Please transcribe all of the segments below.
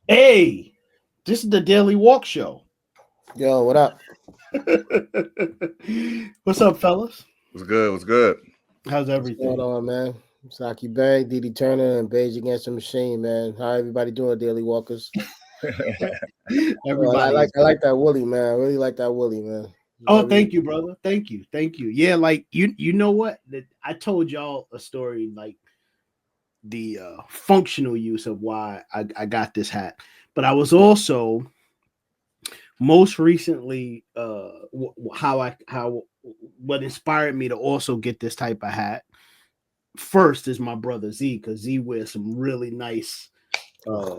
Hey, this is the Daily Walk Show. Yo, what up? What's up, fellas? What's good? What's good? How's What's going everything? on, man? Saki Bang, Didi Turner, and Beige Against the Machine, man. How everybody doing, Daily Walkers? Well, I Everybody like is I like good. that Willie, man. I really like that Willie, man. Oh, Very thank you, brother. Thank you. Yeah, like you know what? I told y'all a story like the functional use of why I got this hat, but I was also most recently how what inspired me to also get this type of hat. First is my brother Z, because Z wears some really nice uh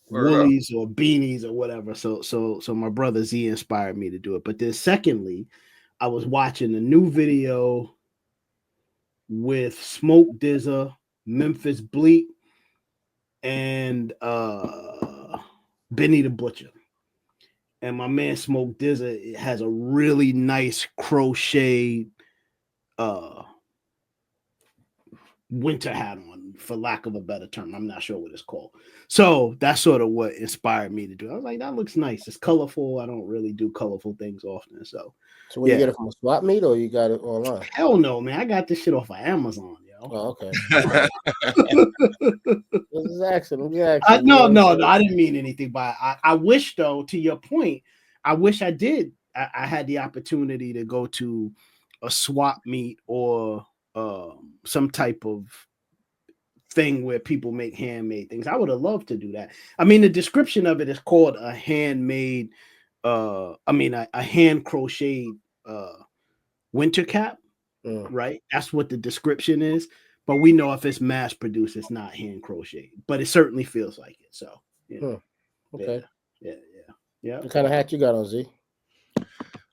Word up. woolies or beanies or whatever. So my brother Z inspired me to do it. But then secondly, I was watching a new video with Smoke Dizza, Memphis Bleak, and Benny the Butcher. And my man Smoke Dizza has a really nice crochet uh winter hat on, for lack of a better term. I'm not sure what it's called. So that's sort of what inspired me to do it. I was like, that looks nice. It's colorful. I don't really do colorful things often. So So where you yeah. get it from a swap meet or you got it online? Hell no, man. I got this shit off of Amazon, yo. Oh, okay. This is action. I'm just asking. You know No, what I'm no, no. saying? I didn't mean anything by it. I wish though, to your point, I wish I did. I had the opportunity to go to a swap meet or some type of thing where people make handmade things. I would have loved to do that. I mean, the description of it is called a handmade, a hand crocheted winter cap, Mm. right? That's what the description is. But we know if it's mass produced, it's not hand crocheted. But it certainly feels like it. So, Hmm. yeah, Okay. yeah, yeah. What kind of hat you got on, Z?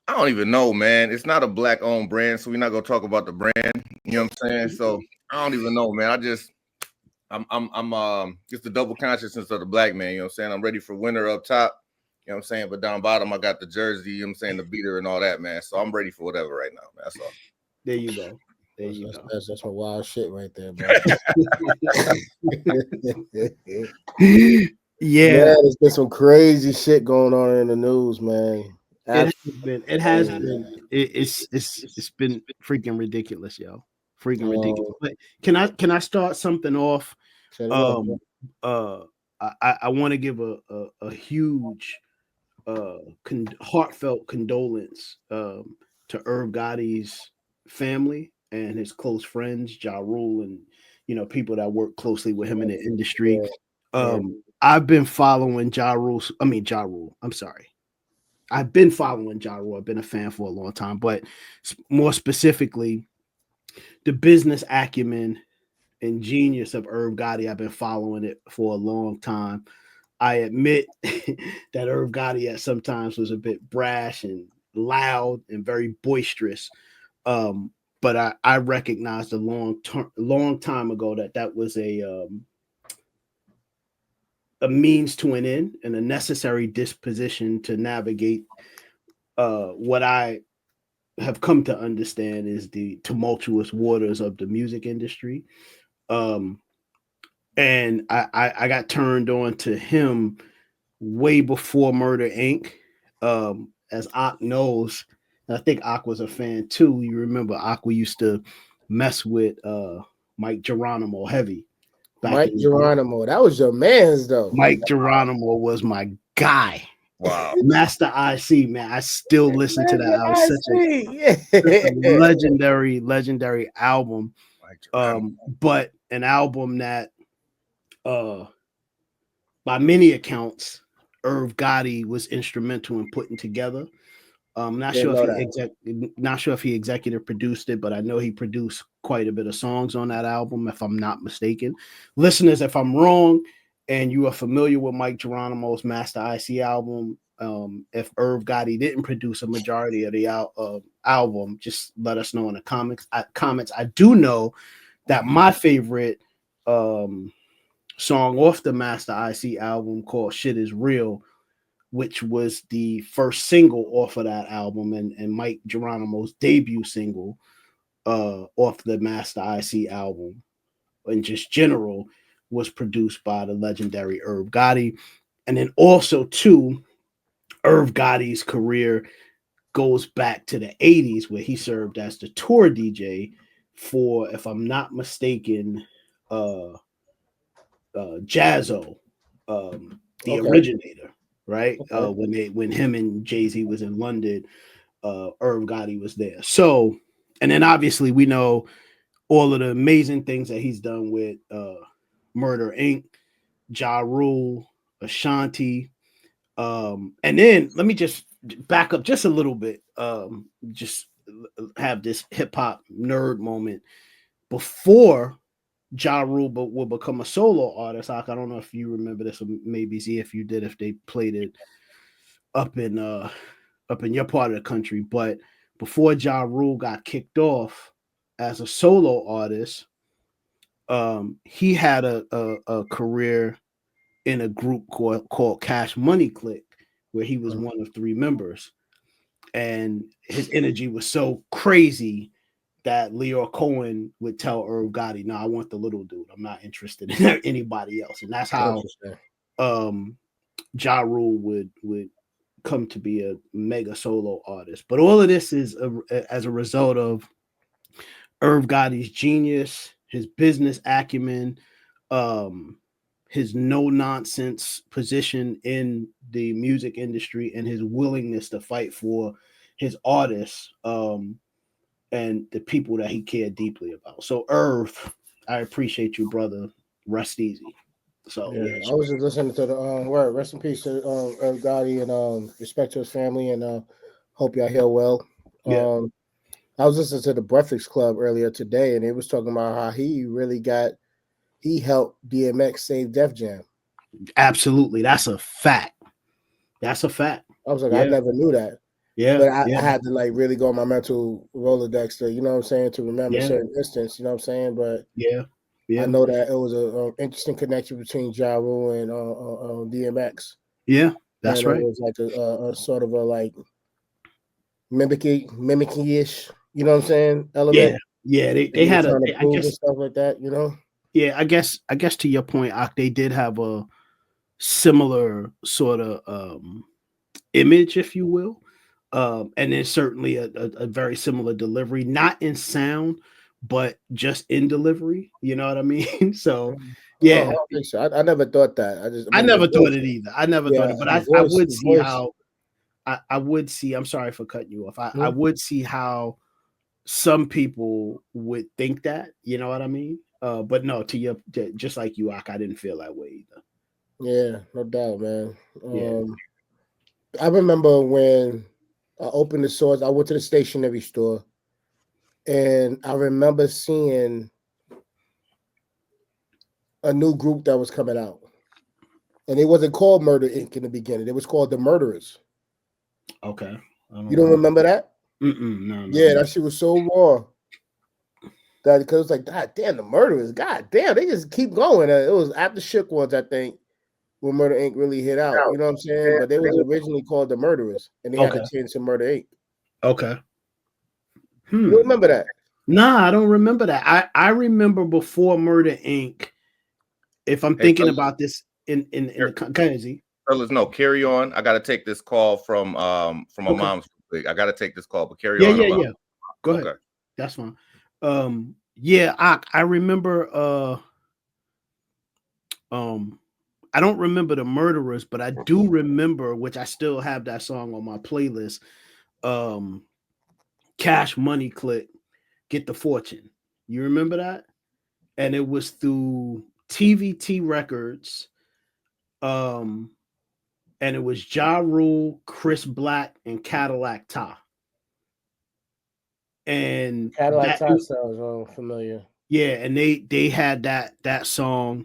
I don't even know, man. It's not a black-owned brand, so we're not gonna talk about the brand. You know what I'm saying? So I don't even know, man. I'm just the double consciousness of the black man. You know what I'm saying? I'm ready for winter up top. You know what I'm saying? But down bottom, I got the jersey. You know what I'm saying? The beater and all that, man. So I'm ready for whatever right now, man. That's all. There you go. There That's, you that's, go. that's, that's some wild shit right there, bro. Yeah, Man, there's been some crazy shit going on in the news, man. it Absolutely has been. It has crazy. been. It's been freaking ridiculous, yo. Freaking ridiculous. Um, But can I start something off? Set it off. Um, uh, I want to give a huge heartfelt condolence to Irv Gotti's family and his close friends, Ja Rule, and people that work closely with him in the industry. Yeah, yeah. I've been following Ja Rule. I mean Ja Rule. I'm sorry. I've been following Ja Rule. I've been a fan for a long time, but more specifically, the business acumen and genius of Irv Gotti. I've been following it for a long time. I admit that Irv Gotti at sometimes was a bit brash and loud and very boisterous. But I recognized long time ago that was a means to an end and a necessary disposition to navigate what I have come to understand is the tumultuous waters of the music industry. Um, and I got turned on to him way before Murder Inc. As Ak knows, and I think Ak was a fan too. You remember Aqua used to mess with Mike Geronimo heavy back Mike in the day. Geronimo, that was your man's though. Mike Geronimo was my guy. Wow. Master IC, man. I still listen to that. I was I see. such a Yeah. legendary album. Mike Geronimo. But an album that uh by many accounts, Irv Gotti was instrumental in putting together. Not Didn't sure if know that. not sure if he executive produced it, but I know he produced quite a bit of songs on that album, if I'm not mistaken. Listeners, if I'm wrong, and you are familiar with Mike Geronimo's Master IC album, if Irv Gotti didn't produce a majority of the album, just let us know in the comments. I do know that my favorite um, song off the Master IC album called "Shit Is Real," which was the first single off of that album and Mike Geronimo's debut single off the Master IC album, and just general. was produced by the legendary Irv Gotti. And then also, too, Irv Gotti's career goes back to the 80s where he served as the tour DJ for, if I'm not mistaken, 𝐒𝐥𝐿, the originator, right? When him and Jay-Z was in London, Irv Gotti was there. So, and then obviously we know all of the amazing things that he's done with Murder Inc., Ja Rule, Ashanti. And then let me just back up just a little bit. Just have this hip hop nerd moment. Before Ja Rule will become a solo artist, I don't know if you remember this, or maybe see if you did, if they played it up in your part of the country. But before Ja Rule got kicked off as a solo artist, he had a career in a group called Cash Money Click, where he was one of 3 members, and his energy was so crazy that Leo Cohen would tell Irv Gotti, "No, I want the little dude. I'm not interested in anybody else." And that's how Ja Rule would come to be a mega solo artist. But all of this is as a result of Irv Gotti's genius, his business acumen, his no-nonsense position in the music industry, and his willingness to fight for his artists and the people that he cared deeply about. So, Irv, I appreciate you, brother. Rest easy. So, yeah. I was just listening to the word. Rest in peace to Irv Gotti, and respect to his family, and hope y'all heal well. Yeah. I was listening to the Breakfast Club earlier today, and it was talking about how he helped DMX save Def Jam. Absolutely. That's a fact. That's a fact. I was like, I never knew that. Yeah. But I had to like really go on my mental Rolodex to, you know what I'm saying, to remember certain instances, you know what I'm saying? But I know that it was an interesting connection between Ja Rule and DMX. Yeah, that's right. It was like a sort of a like mimicking-ish, you know what I'm saying, element. Yeah, they had a I guess, and stuff like that, you know. Yeah, I guess to your point, they did have a similar sort of image, if you will, and then certainly a very similar delivery, not in sound, but just in delivery. You know what I mean? So, yeah, I don't think so. I never thought that. I never thought it either. I never thought it, but I would see how. I would see. I'm sorry for cutting you off. I would see how some people would think that. You know what I mean? But no, just like you, I didn't feel that way either. Yeah, no doubt, man. I remember when I opened the stores, I went to the stationery store, and I remember seeing a new group that was coming out. And it wasn't called Murder Inc. in the beginning. It was called The Murderers. Okay. You don't remember that? No. Yeah, that shit was so raw. That because it was like, God damn, The Murderers. God damn, they just keep going. It was after Shook Ones, I think, when Murder Inc. really hit out. You know what I'm saying? But they was originally called The Murderers, and they had to change to Murder Inc. Okay. You don't remember that? Nah, I don't remember that. I remember before Murder Inc. If I'm thinking about this in the country. Fellas, no, carry on. I got to take this call from my mom's. I got to take this call, but carry on. Yeah. Go ahead. That's fine. I remember. I don't remember The Murderers, but I do remember, which I still have that song on my playlist. Cash Money Click, Get the Fortune. You remember that? And it was through TVT Records. And it was Ja Rule, Chris Black, and Cadillac Ta. And Cadillac Ta sounds familiar. Yeah, and they had that song,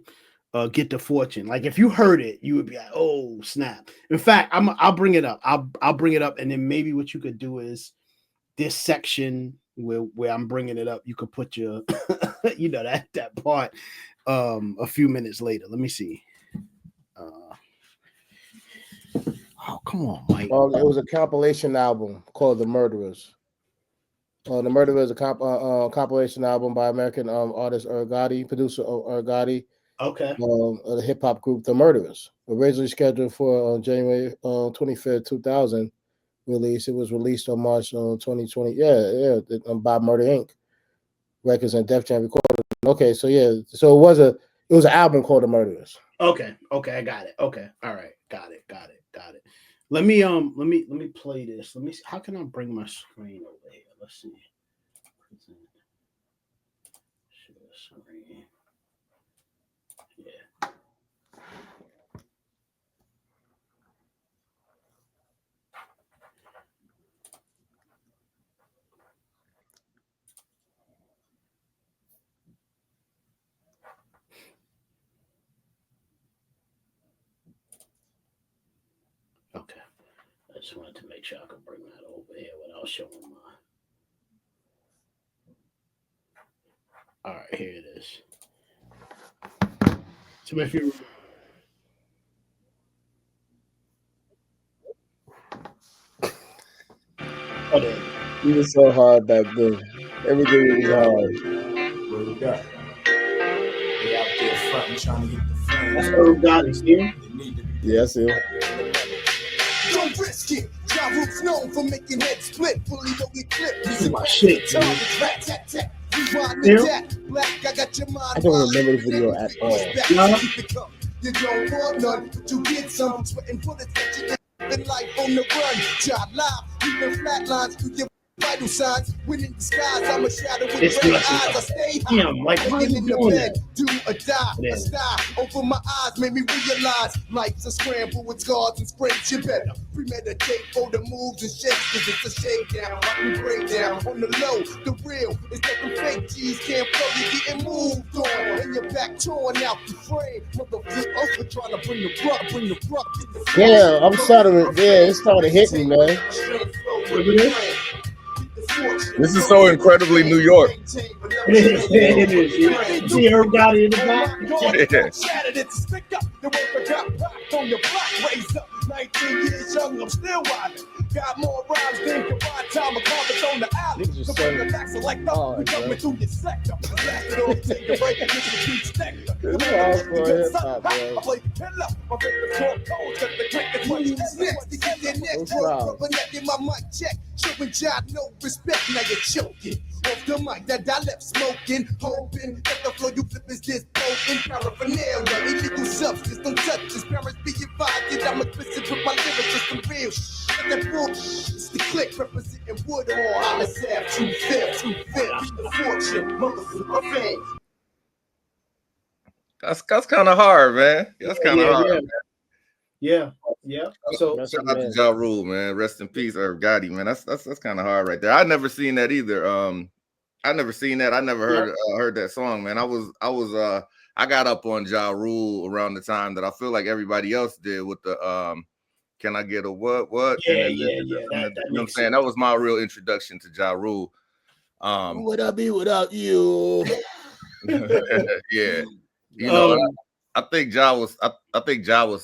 Get the Fortune. Like if you heard it, you would be like, oh snap. In fact, I'll bring it up. I'll bring it up, and then maybe what you could do is this section where I'm bringing it up, you could put your that part a few minutes later. Let me see. Oh, come on, Mike. It was a compilation album called The Murderers. The Murderers is a compilation album by American artist Irv Gotti, producer Irv Gotti. Okay. Of the hip hop group The Murderers. Originally scheduled for January 25th, 2000 release. It was released on March 2020. Yeah, by Murder Inc. Records and Def Jam recorded. Okay, so so it was an album called The Murderers. Okay, I got it. Okay, all right, got it. Let me play this. Let me see. How can I bring my screen over here? Let's see. Share screen. Yeah. Okay. I just wanted to make sure I could bring that over here without showing my. All right, here it is. So if you. Oh, there. He was so hard back then. Everything was hard. What we got? They out there fronting, trying to get the fame. That's Irv Gotti here. Yes, yeah. Don't risk it. Ja Rule's known for making heads split. Fully loaded clip. This is my shit. Black, I got your mind. I don't remember the video at all. No. You don't want none, but you get some. Sweating bullets that you live life on the run. Job live, leaving flat lines through your vital signs. When in disguise, I'm a shadow with This red must be eyes. I stay high. Damn, like, why Laying you in the doing bed, that? do or die. Yeah. A star over my eyes made me realize life's a scramble with scars and sprains. You better premeditate for the moves and shakes, cause it's a shakedown. Like we break down on the low. The real is that the fake G's can't flow. You're getting moved on, and your back torn out the frame. Motherfucker, over trying to bring the rug. Yeah, I'm starting to. Yeah, it's starting to hit me, man. This is so incredibly New York. It is. You see Irv Gotti in the back? Yeah. 19 years young, I'm still wildin'. Got more rhymes than combined time of comments on the alley. Niggas The are so fucking facts are like hard, we coming man. through your sector. Blasted off, take a break, and get the beat nectar. It's hard for hip hop, I man. play the killer. My favorite talk codes, got the crank and punch. Next to get your neck broke, rubbing neck in my mic check. Showing job no respect, now you're choking. Off the mic that I left smoking, hoping that the flow you flip is this potent. Paraphernalia, illegal substance, don't touch this. Parents be advised that I'm explicit with my lyrics, just some real shit. That bull it's the click representing Woodhall. I'm a Sav, 2-5, be the fortune, motherfucker fame. That's kind of hard, man. That's kind of hard. Yeah. So Shout out to Ja Rule, man. Rest in peace, Irv Gotti, man. That's kind of hard right there. I never seen that either. I never seen that. I never heard that song, man. I got up on Ja Rule around the time that I feel like everybody else did with the can I get a what? Yeah. You know what I'm saying? That was my real introduction to Ja Rule. Would I be without you? Yeah. You know, I think Ja was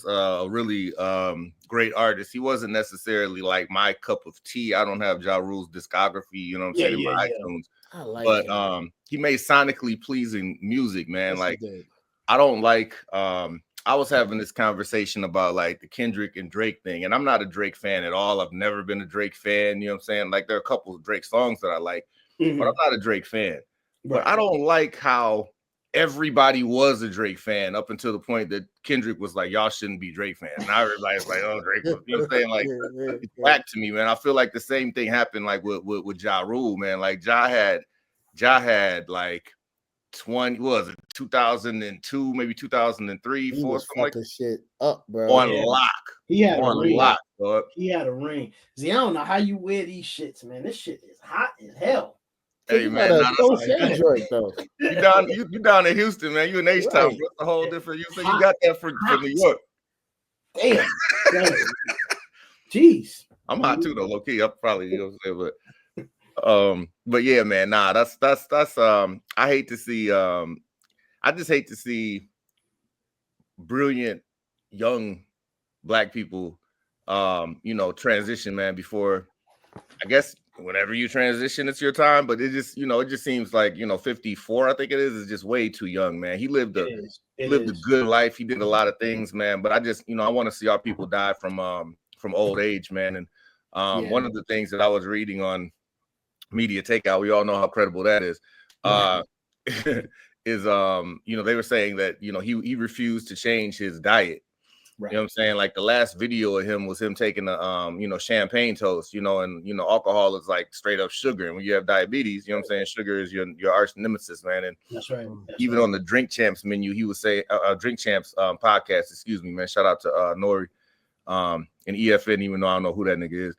a really great artist. He wasn't necessarily like my cup of tea. I don't have Ja Rule's discography, you know what I'm saying, in my iTunes. I like But him. he made sonically pleasing music, man. Like I don't like I was having this conversation about like the Kendrick and Drake thing, and I'm not a Drake fan at all. I've never been a Drake fan, you know what I'm saying? Like there are a couple of Drake songs that I like, but I'm not a Drake fan. But I don't like how everybody was a Drake fan up until the point that Kendrick was like, y'all shouldn't be Drake fans. Now everybody's like, oh, Drake, you know what I'm saying? Like, it's whack to me, man. I feel like the same thing happened like with Ja Rule, man. Like Ja had like 2002, maybe 2003, he 4, was something like fucking shit up, bro. on lock. He had on a ring. lock, dog. He had a ring. See, I don't know how you wear these shits, man. This shit is hot as hell. Hey, You man, gotta Drake, though. you down in Houston, man. You in H-Town, bro. It's a whole different. You say you got that for New York. Damn. Jeez. I'm hot too, though, low key. I'm probably, you know what I'm saying, but yeah, man, nah, that's I hate to see I just hate to see brilliant young Black people you know, transition, man, before I guess whenever you transition, it's your time. But it just, it just seems like, 54, I think it is just way too young, man. He lived a good life. He did a lot of things, man. But I just, I want to see our people die from old age, man. And one of the things that I was reading on Media Takeout, we all know how credible that is. Is they were saying that he refused to change his diet. Right. You know what I'm saying? Like the last video of him was him taking a champagne toast, and alcohol is like straight up sugar. And when you have diabetes, you know what I'm saying? Sugar is your arch nemesis, man. And that's right. Even on the Drink Champs menu, he would say Drink Champs podcast, excuse me, man. Shout out to Nori and EFN, even though I don't know who that nigga is.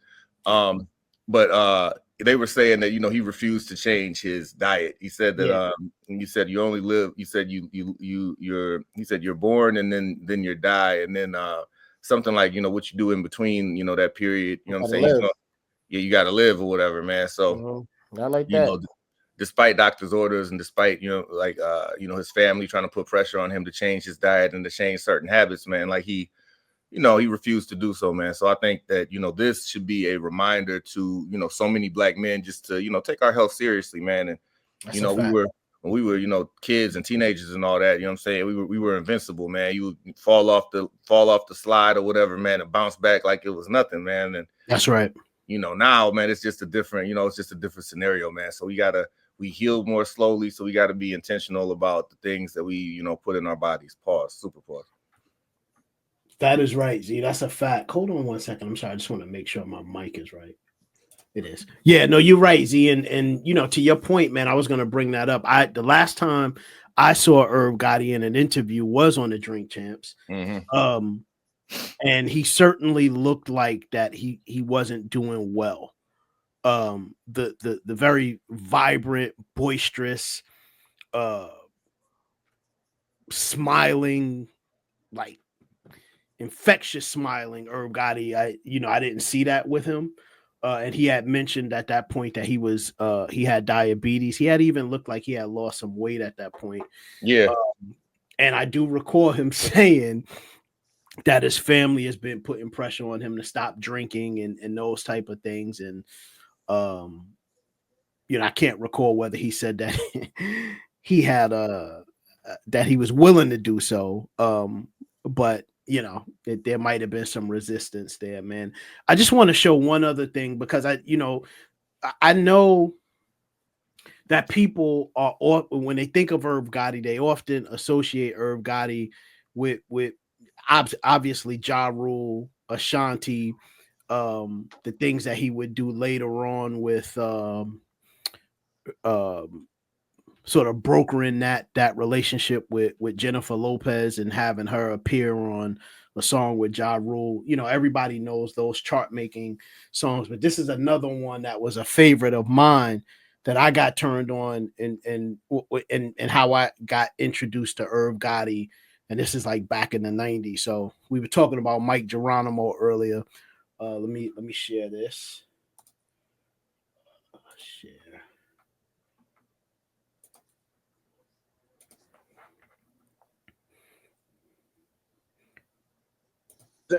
But they were saying that he refused to change his diet. He said that you said you only live. You said you're born and then you die, and then something like what you do in between that period. You know what I'm saying? You got to live or whatever, man. So I like that. Despite doctor's orders and despite his family trying to put pressure on him to change his diet and to change certain habits, man, like he refused to do so, man. So I think that, this should be a reminder to, so many black men just to, take our health seriously, man. And, when we were, kids and teenagers and all that, you know what I'm saying? We were invincible, man. You would fall off the slide or whatever, man, and bounce back like it was nothing, man. And that's right. Now, man, it's just a different, it's just a different scenario, man. So we heal more slowly. So we got to be intentional about the things that we, put in our bodies. Pause, super pause. That is right, Z. That's a fact. Hold on one second. I'm sorry. I just want to make sure my mic is right. It is. Yeah, no, you're right, Z. And to your point, man, I was going to bring that up. The last time I saw Irv Gotti in an interview was on the Drink Champs. Mm-hmm. And he certainly looked like that he wasn't doing well. The very vibrant, boisterous, smiling, like infectious smiling Irv Gotti. I didn't see that with him. And he had mentioned at that point that he had diabetes. He had even looked like he had lost some weight at that point. Yeah. And I do recall him saying that his family has been putting pressure on him to stop drinking and those type of things. And, I can't recall whether he said that he had that he was willing to do so. But there might have been some resistance there, man. I just want to show one other thing because I know that people are, when they think of Irv Gotti, they often associate Irv Gotti with obviously Ja Rule, Ashanti, the things that he would do later on with sort of brokering that relationship with Jennifer Lopez and having her appear on a song with Ja Rule. Everybody knows those chart making songs, but this is another one that was a favorite of mine that I got turned on and how I got introduced to Irv Gotti. And this is like back in the 90s. So we were talking about Mike Geronimo earlier. Let me share this. Share.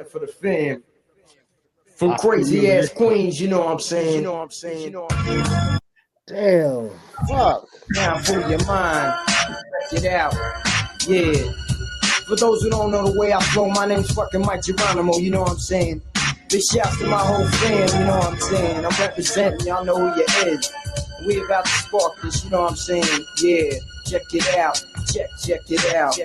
For the fam, from crazy ass Queens, you know what I'm saying? Damn. Fuck. Now for your mind, get out. Yeah. For those who don't know the way I flow, my name's fucking Mike Geronimo, you know what I'm saying? Big shouts to my whole fam, you know what I'm saying? I'm representing, y'all know who you is. We about to spark this, you know what I'm saying? Yeah. Check it out, check it out.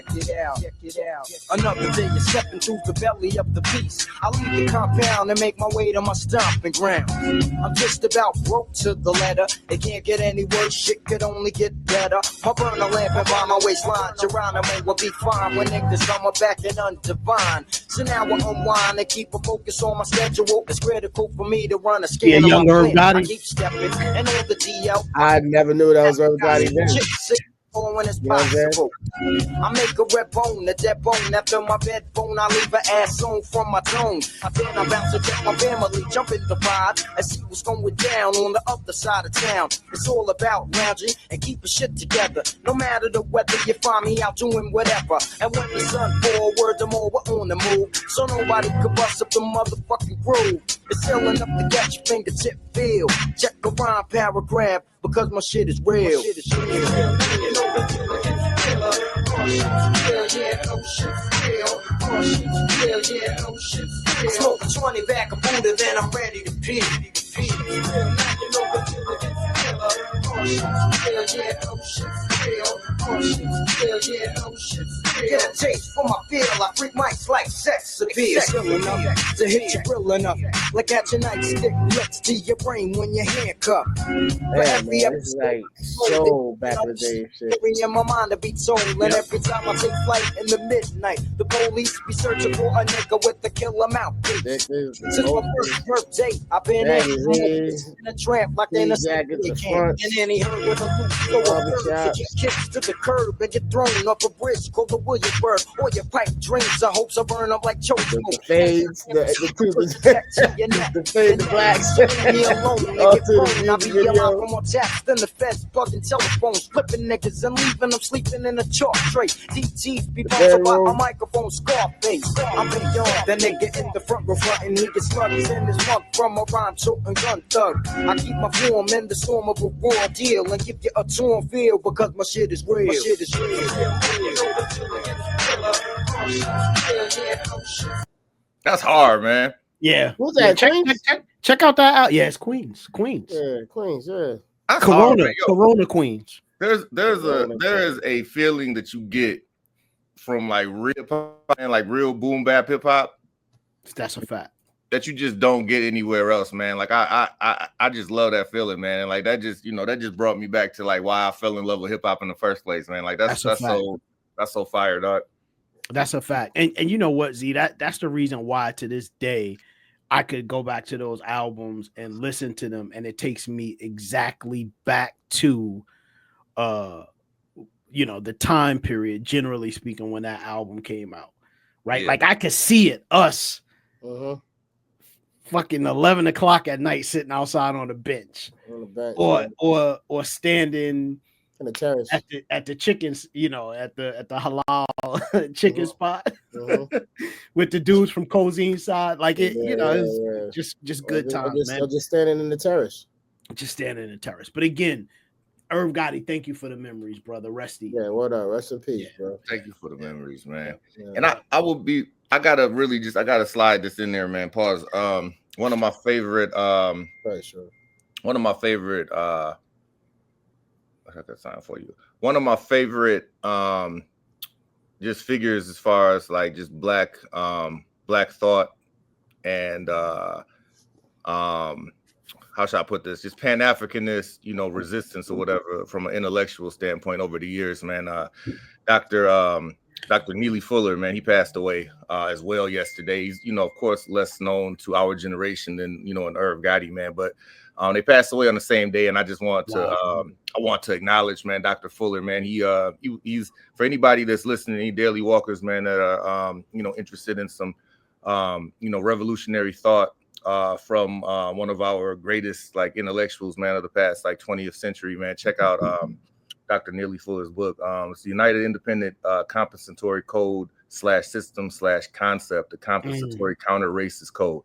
Another day you're stepping through the belly of the beast. I leave the compound and make my way to my stomping ground. I'm just about broke to the letter. It can't get any worse, shit could only get better. I'll burn a lamp and by my waistline. Geronimo will be fine when niggas come back and undivine. So now I unwind and keep a focus on my schedule. It's critical for me to run a scan of my plan. I keep stepping and all the DL. I never knew that was Irv Gotti then. when it's possible. I make a red bone, a dead bone. After my bed bone, I leave an ass on from my tone. Then I bounce to get my family, jump in the ride, and see what's going down on the other side of town. It's all about lounging and keeping shit together. No matter the weather, you find me out doing whatever. And when the sun fall, word the more we're on the move. So nobody could bust up the motherfucking groove. It's filling up to get your fingertip feel. Check the rhyme paragraph, because my shit is real. Smoke a 20 back of Buddha, then I'm ready to pee. Get a taste for my feel. I freak mics like sex appeal. Still enough to hit you real enough. Like at your nightstick nuts to your brain when you're handcuffed. Man, it's like so back in the day shit. In my mind to be told, and every time I take flight in the midnight, the police be searching for a nigga with the killer mouthpiece. Since my first birthday, I've been in a tramp like in a camp. And then he heard with a loop, so a just kicks to the curb and get thrown off a bridge called the Williamsburg. Or your pipe dreams, I hope to burn up like choke. The fades, the fade, the blacks. Me alone, nigga, I'll be alive from more taps than the feds, bugging telephones, flipping niggas and leaving them sleeping in a chalk tray. DTs be bouncing by a microphone, Scarface. I'm beyond the nigga in the front row frontin'. He gets slugs in his mug from a rhyme toting gun thug. I keep my form in the storm of a raw deal and give you a torn feel because my shit is real. My shit is real. That's hard, man. Yeah. Who's that? Check out that out. Yeah, it's Queens. Yeah, Queens. Yeah. That's Corona, hard, Corona, Queens. There is a feeling that you get from like real pop and like real boom bap hip hop. That's a fact. That you just don't get anywhere else, man. Like I just love that feeling, man. And like that just brought me back to like why I fell in love with hip hop in the first place, man. Like that's so fire, dog. That's a fact. And you know what, Z? That's the reason why to this day I could go back to those albums and listen to them, and it takes me exactly back to the time period, generally speaking, when that album came out. Right? Yeah. Like I could see it, us fucking 11 o'clock at night sitting outside on the bench. Or standing in the terrace at the chickens, at the halal chicken spot with the dudes from Kozine side. Like it's just good times, man. Just standing in the terrace. Just standing in the terrace. But again, Irv Gotti, thank you for the memories, brother. Resty. Yeah, what up? Rest in peace, bro. Thank you for the memories, man. Yeah. And I gotta slide this in there, man. Pause. One of my favorite I got that sign for you. One of my favorite just figures as far as like just black thought and how should I put this? Just Pan-Africanist, resistance or whatever from an intellectual standpoint over the years, man. Dr. Neely Fuller, man, he passed away as well yesterday. He's, of course, less known to our generation than, an Irv Gotti, man. But they passed away on the same day, and I just want to acknowledge, man, Dr. Fuller, man. He's for anybody that's listening, any daily walkers, man, that are interested in some revolutionary thought from one of our greatest like intellectuals, man, of the past like 20th century, man. Check out Dr. Neely Fuller's book. It's the United Independent Compensatory Code /System/Concept, the Compensatory Counter Racist Code.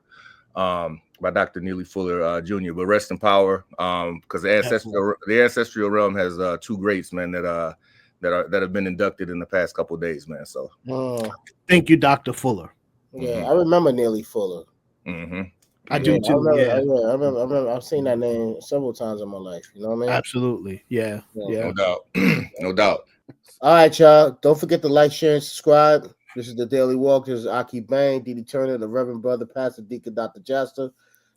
By Dr. Neely Fuller Jr. But rest in power, because the ancestral realm has two greats, man, that have been inducted in the past couple of days, man. So thank you, Dr. Fuller. Yeah, I remember Neely Fuller. I do too. I remember. I've seen that name several times in my life. You know what I mean? Absolutely. Yeah. No doubt. No doubt. All right, y'all. Don't forget to like, share, and subscribe. This is the Daily Walk. This is Aki Bang, D.D. Turner, the Reverend Brother Pastor Deacon Dr. Jasper.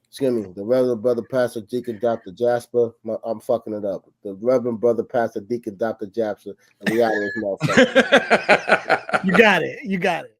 Excuse me, the Reverend Brother Pastor Deacon Dr. Jasper. I'm fucking it up. The Reverend Brother Pastor Deacon Dr. Jasper. And we out of this motherfucker. You got it.